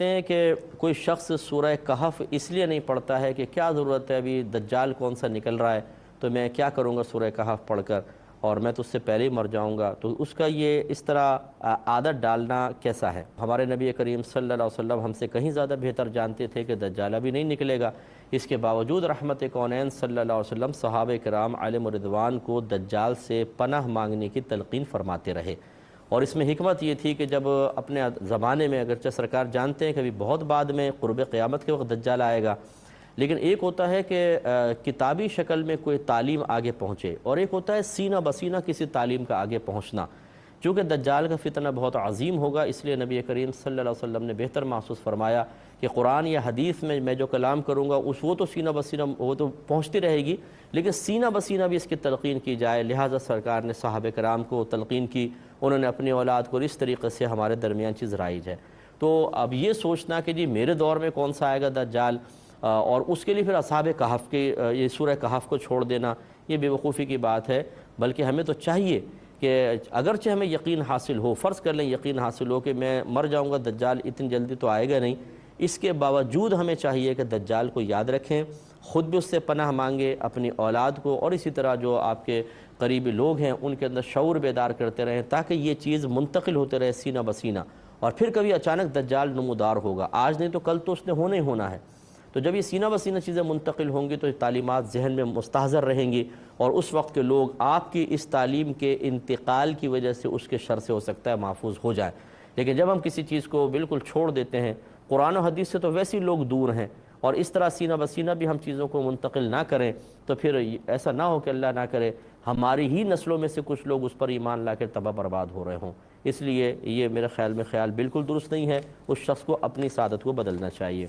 کہتے ہیں کہ کوئی شخص سورہ کہف اس لیے نہیں پڑھتا ہے کہ کیا ضرورت ہے، ابھی دجال کون سا نکل رہا ہے تو میں کیا کروں گا سورہ کہف پڑھ کر، اور میں تو اس سے پہلے ہی مر جاؤں گا، تو اس کا یہ اس طرح عادت ڈالنا کیسا ہے؟ ہمارے نبی کریم صلی اللہ علیہ وسلم ہم سے کہیں زیادہ بہتر جانتے تھے کہ دجال ابھی نہیں نکلے گا، اس کے باوجود رحمت کونین صلی اللہ علیہ وسلم صحابہ کرام علیہم رضوان کو دجال سے پناہ مانگنے کی تلقین فرماتے رہے۔ اور اس میں حکمت یہ تھی کہ جب اپنے زمانے میں اگرچہ سرکار جانتے ہیں کہ ابھی بہت بعد میں قرب قیامت کے وقت دجال آئے گا، لیکن ایک ہوتا ہے کہ کتابی شکل میں کوئی تعلیم آگے پہنچے، اور ایک ہوتا ہے سینہ بسینہ کسی تعلیم کا آگے پہنچنا۔ چونکہ دجال کا فتنہ بہت عظیم ہوگا، اس لیے نبی کریم صلی اللہ علیہ وسلم نے بہتر محسوس فرمایا کہ قرآن یا حدیث میں جو کلام کروں گا وہ تو سینہ بسینہ وہ تو پہنچتی رہے گی، لیکن سینہ بسینہ بھی اس کی تلقین کی جائے، لہٰذا سرکار نے صحابہ کرام کو تلقین کی، انہوں نے اپنی اولاد کو اس طریقے سے ہمارے درمیان چیز رائج ہے۔ تو اب یہ سوچنا کہ جی میرے دور میں کون سا آئے گا دجال، اور اس کے لیے پھر اصحاب کہف کے یہ سورہ کہف کو چھوڑ دینا، یہ بے وقوفی کی بات ہے۔ بلکہ ہمیں تو چاہیے کہ اگرچہ ہمیں یقین حاصل ہو، فرض کر لیں یقین حاصل ہو کہ میں مر جاؤں گا، دجال اتنی جلدی تو آئے گا نہیں، اس کے باوجود ہمیں چاہیے کہ دجال کو یاد رکھیں، خود بھی اس سے پناہ مانگے، اپنی اولاد کو، اور اسی طرح جو آپ کے قریبی لوگ ہیں ان کے اندر شعور بیدار کرتے رہیں، تاکہ یہ چیز منتقل ہوتے رہے سینہ بسینہ، اور پھر کبھی اچانک دجال نمودار ہوگا، آج نہیں تو کل تو اس نے ہونا ہی ہونا ہے۔ تو جب یہ سینہ بسینہ چیزیں منتقل ہوں گی تو یہ تعلیمات ذہن میں مستحضر رہیں گی، اور اس وقت کے لوگ آپ کی اس تعلیم کے انتقال کی وجہ سے اس کے شر سے ہو سکتا ہے محفوظ ہو جائیں۔ لیکن جب ہم کسی چیز کو بالکل چھوڑ دیتے ہیں، قرآن و حدیث سے تو ویسے ہی لوگ دور ہیں، اور اس طرح سینہ بسینہ بھی ہم چیزوں کو منتقل نہ کریں، تو پھر ایسا نہ ہو کہ اللہ نہ کرے ہماری ہی نسلوں میں سے کچھ لوگ اس پر ایمان لا کر تباہ برباد ہو رہے ہوں۔ اس لیے یہ میرے خیال بالکل درست نہیں ہے، اس شخص کو اپنی سعادت کو بدلنا چاہیے۔